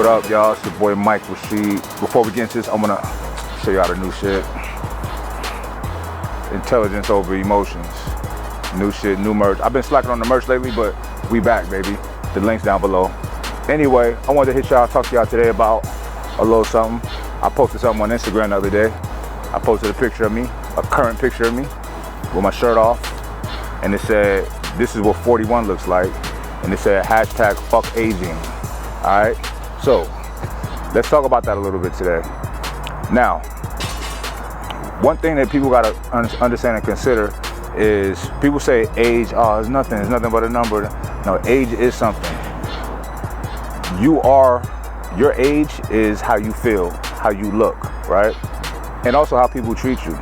What up, y'all? It's your boy Mike Rashid. Before we get into this, I'm gonna show y'all the new shit. Intelligence over emotions. New shit, new merch. I've been slacking on the merch lately, but we back, baby. The link's down below. Anyway, I wanted to hit y'all, talk to y'all today about a little something. I posted something on Instagram the other day. I posted a picture of me, a current picture of me, with my shirt off, and it said, "This is what 41 looks like," and it said hashtag fuck aging. All right. So, let's talk about that a little bit today. Now, one thing that people gotta understand and consider is people say age, oh, it's nothing but a number. No, age is something. Your age is how you feel, how you look, right? And also how people treat you.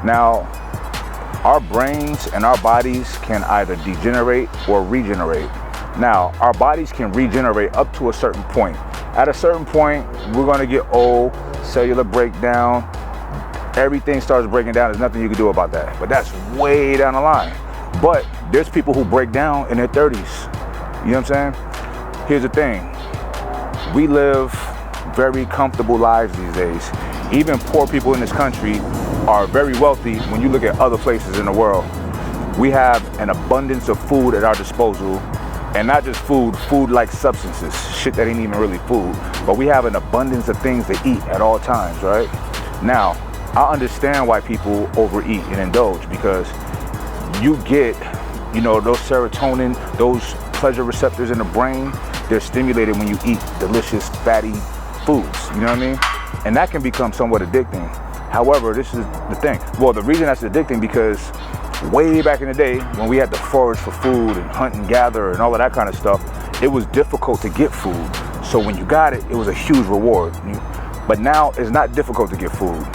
Now, our brains and our bodies can either degenerate or regenerate. Now, our bodies can regenerate up to a certain point. At a certain point, we're gonna get old, cellular breakdown, everything starts breaking down. There's nothing you can do about that. But that's way down the line. But there's people who break down in their 30s. You know what I'm saying? Here's the thing. We live very comfortable lives these days. Even poor people in this country are very wealthy when you look at other places in the world. We have an abundance of food at our disposal. And not just food like substances, shit that ain't even really food, but we have an abundance of things to eat at all times, right? Now, I understand why people overeat and indulge, because you get, those serotonin, those pleasure receptors in the brain, they're stimulated when you eat delicious, fatty foods, you know what I mean? And that can become somewhat addicting. However, this is the thing. Well, the reason that's addicting because way back in the day when we had to forage for food and hunt and gather and all of that kind of stuff, it was difficult to get food. So when you got it, it was a huge reward. But now it's not difficult to get food.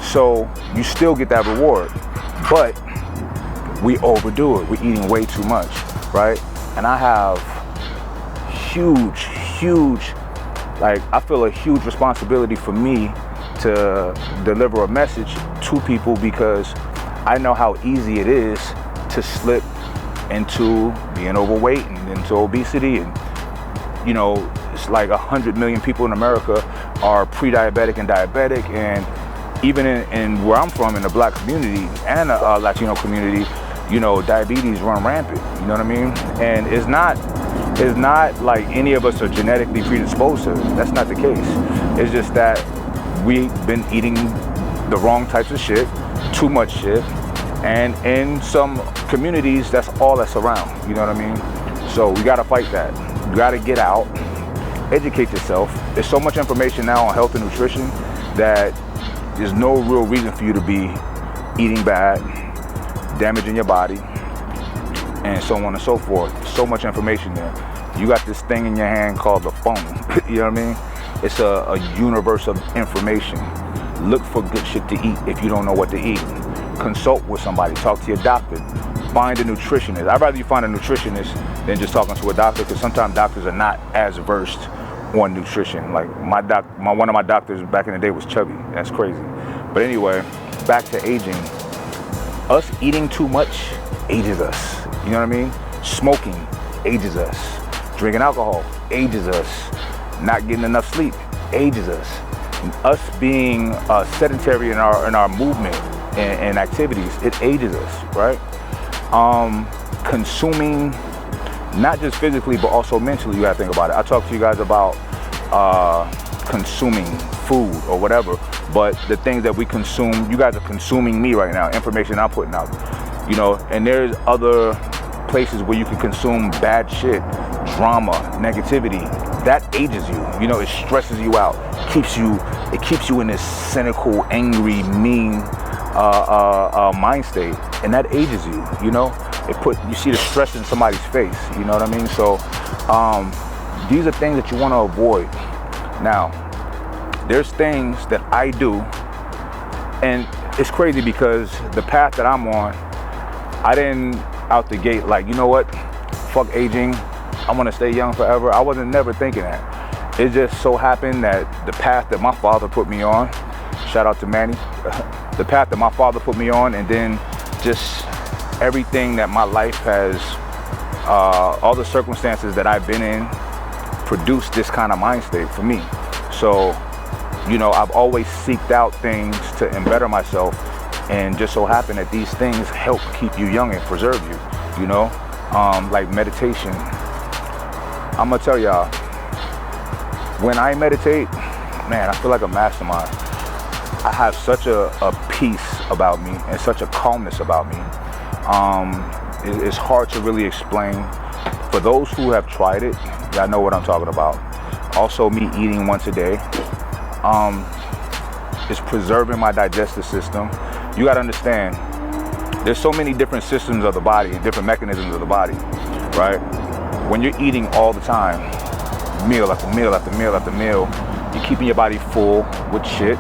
So you still get that reward, but we overdo it. We're eating way too much, right? And I have I feel a huge responsibility for me to deliver a message to people, because I know how easy it is to slip into being overweight and into obesity. And, it's like 100 million people in America are pre-diabetic and diabetic. And even in where I'm from, in the black community and the Latino community, diabetes run rampant. You know what I mean? And it's not like any of us are genetically predisposed to it. That's not the case. It's just that we've been eating the wrong types of shit, too much shit, and in some communities, that's all that's around, you know what I mean? So we gotta fight that. You gotta get out, educate yourself. There's so much information now on health and nutrition that there's no real reason for you to be eating bad, damaging your body, and so on and so forth. So much information there. You got this thing in your hand called the phone, you know what I mean? It's a universe of information. Look for good shit to eat if you don't know what to eat. Consult with somebody, talk to your doctor, find a nutritionist. I'd rather you find a nutritionist than just talking to a doctor, because sometimes doctors are not as versed on nutrition. Like one of my doctors back in the day was chubby. That's crazy. But anyway, back to aging. Us eating too much ages us. You know what I mean? Smoking ages us. Drinking alcohol ages us. Not getting enough sleep ages us. Us being sedentary in our movement and activities, it ages us, right? Consuming, not just physically, but also mentally, you gotta think about it. I talked to you guys about consuming food or whatever, but the things that we consume, you guys are consuming me right now, information I'm putting out, and there's other places where you can consume bad shit, drama, negativity. That ages you, it stresses you out, it keeps you in this cynical, angry, mean mind state, and that ages you. You see the stress in somebody's face. You know what I mean? So these are things that you want to avoid. Now, there's things that I do, and it's crazy because the path that I'm on, I didn't out the gate like, you know what, fuck aging, I want to stay young forever. I wasn't never thinking that. It just so happened that the path that my father put me on, shout out to Manny, the path that my father put me on, and then just everything that my life has, all the circumstances that I've been in produced this kind of mind state for me. So, you know, I've always seeked out things to better myself, and just so happen that these things help keep you young and preserve you, you know, like meditation. I'm gonna tell y'all, when I meditate, man, I feel like a mastermind. I have such a peace about me and such a calmness about me. It's hard to really explain. For those who have tried it, y'all know what I'm talking about. Also, me eating once a day, is preserving my digestive system. You gotta understand, there's so many different systems of the body and different mechanisms of the body, right? When you're eating all the time, meal after meal after meal after meal, you're keeping your body full with shit.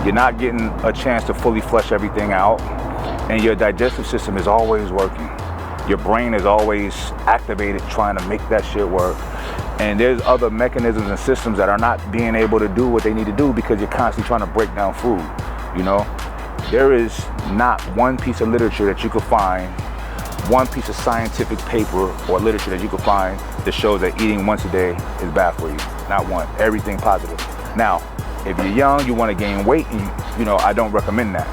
You're not getting a chance to fully flush everything out, and your digestive system is always working. Your brain is always activated trying to make that shit work. And there's other mechanisms and systems that are not being able to do what they need to do because you're constantly trying to break down food, you know? There is not one piece of literature that you could find, one piece of scientific paper or literature that you could find that shows that eating once a day is bad for you. Not one. Everything positive. Now, if you're young, you want to gain weight, and you know, I don't recommend that.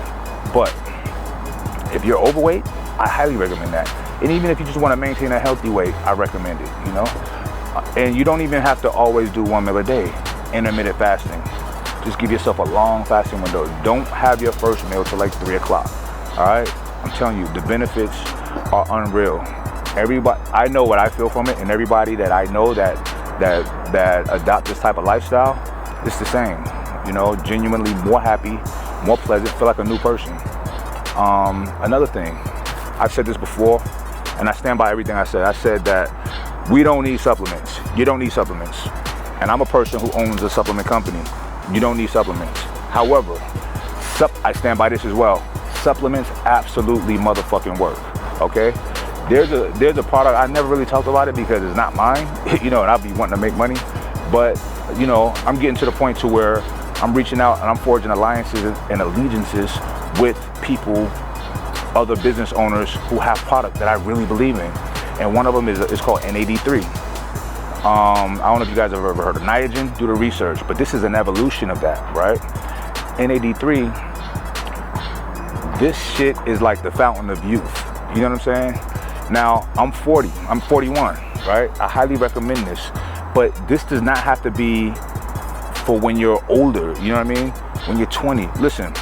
But if you're overweight, I highly recommend that. And even if you just want to maintain a healthy weight, I recommend it, you know? And you don't even have to always do 1 meal a day. Intermittent fasting. Just give yourself a long fasting window. Don't have your first meal till like 3 o'clock. All right? I'm telling you, the benefits are unreal. Everybody, I know what I feel from it, and everybody that I know that adopt this type of lifestyle, it's the same. You know, genuinely more happy, more pleasant, feel like a new person. Another thing, I've said this before, and I stand by everything I said. I said that we don't need supplements. You don't need supplements. And I'm a person who owns a supplement company. You don't need supplements. However, I stand by this as well. Supplements absolutely motherfucking work, okay? There's a product, I never really talked about it because it's not mine, you know, and I'll be wanting to make money. But, you know, I'm getting to the point to where I'm reaching out and I'm forging alliances and allegiances with people, other business owners who have product that I really believe in. And one of them is called NAD3. I don't know if you guys have ever heard of Niagen. Do the research, but this is an evolution of that, right? NAD3, this shit is like the fountain of youth. You know what I'm saying? Now, I'm 40, I'm 41, right? I highly recommend this, but this does not have to be for when you're older, you know what I mean? When you're 20, listen,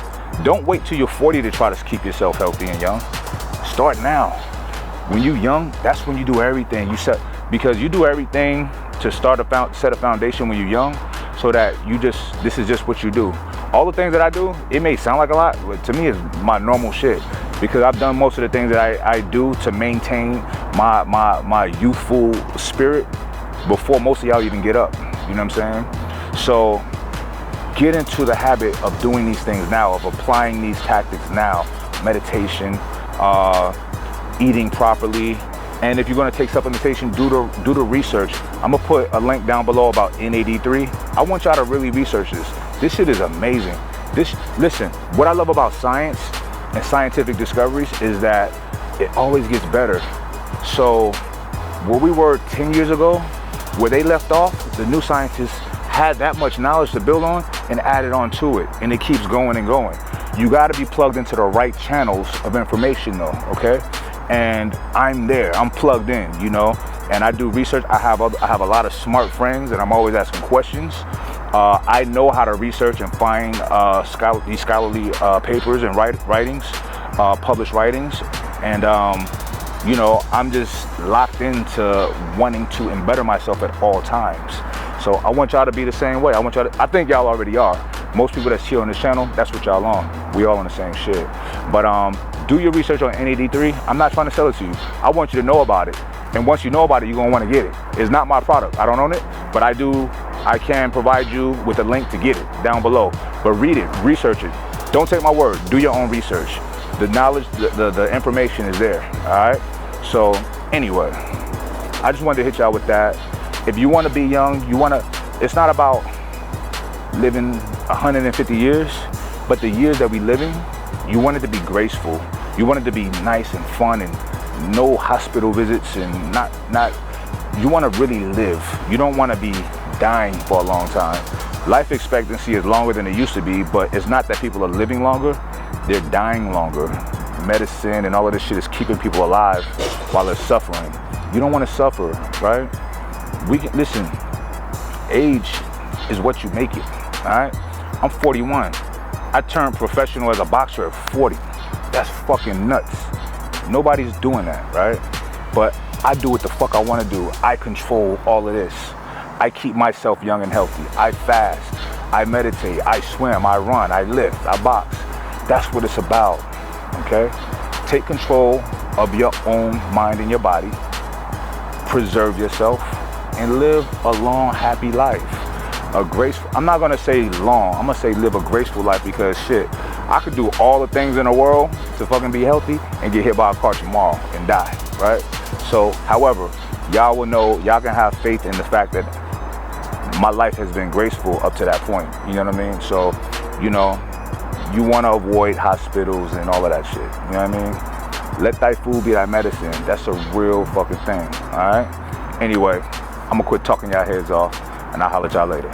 don't wait till you're 40 to try to keep yourself healthy and young. Start now. When you're young, that's when you do everything. Because you do everything to set a foundation when you're young, so that this is just what you do. All the things that I do, it may sound like a lot, but to me it's my normal shit. Because I've done most of the things that I do to maintain my youthful spirit before most of y'all even get up. You know what I'm saying? So get into the habit of doing these things now, of applying these tactics now. Meditation, eating properly. And if you're going to take supplementation, do the research. I'm going to put a link down below about NAD3. I want y'all to really research this. This shit is amazing. Listen, what I love about science and scientific discoveries is that it always gets better. So where we were 10 years ago, where they left off, the new scientists had that much knowledge to build on and added on to it. And it keeps going and going. You got to be plugged into the right channels of information though, okay? And I'm there, I'm plugged in, you know, and I do research. I have a lot of smart friends and I'm always asking questions. I know how to research and find these scholarly papers and writings, published writings. And, you know, I'm just locked into wanting to better myself at all times. So I want y'all to be the same way. I think y'all already are. Most people that's here on this channel, that's what y'all on. We all on the same shit. But do your research on NAD3. I'm not trying to sell it to you. I want you to know about it. And once you know about it, you're gonna wanna get it. It's not my product, I don't own it, but I can provide you with a link to get it down below. But read it, research it. Don't take my word, do your own research. The knowledge, the information is there, all right? So anyway, I just wanted to hit y'all with that. If you wanna be young, it's not about living 150 years, but the years that we living, you want it to be graceful. You want it to be nice and fun and no hospital visits and not you want to really live. You don't want to be dying for a long time. Life expectancy is longer than it used to be, but it's not that people are living longer, they're dying longer. Medicine and all of this shit is keeping people alive while they're suffering. You don't want to suffer, right? Listen, age is what you make it, all right? I'm 41. I turned professional as a boxer at 40. That's fucking nuts. Nobody's doing that, right? But I do what the fuck I want to do. I control all of this. I keep myself young and healthy. I fast, I meditate, I swim, I run, I lift, I box. That's what it's about, okay? Take control of your own mind and your body. Preserve yourself and live a long, happy life. I'm not gonna say long, I'm gonna say live a graceful life, because shit, I could do all the things in the world to fucking be healthy and get hit by a car tomorrow and die, right? So, however, y'all will know, y'all can have faith in the fact that my life has been graceful up to that point, you know what I mean? So, you know, you wanna avoid hospitals and all of that shit, you know what I mean? Let thy food be thy medicine. That's a real fucking thing, all right? Anyway, I'm gonna quit talking y'all heads off, and I'll holler at y'all later.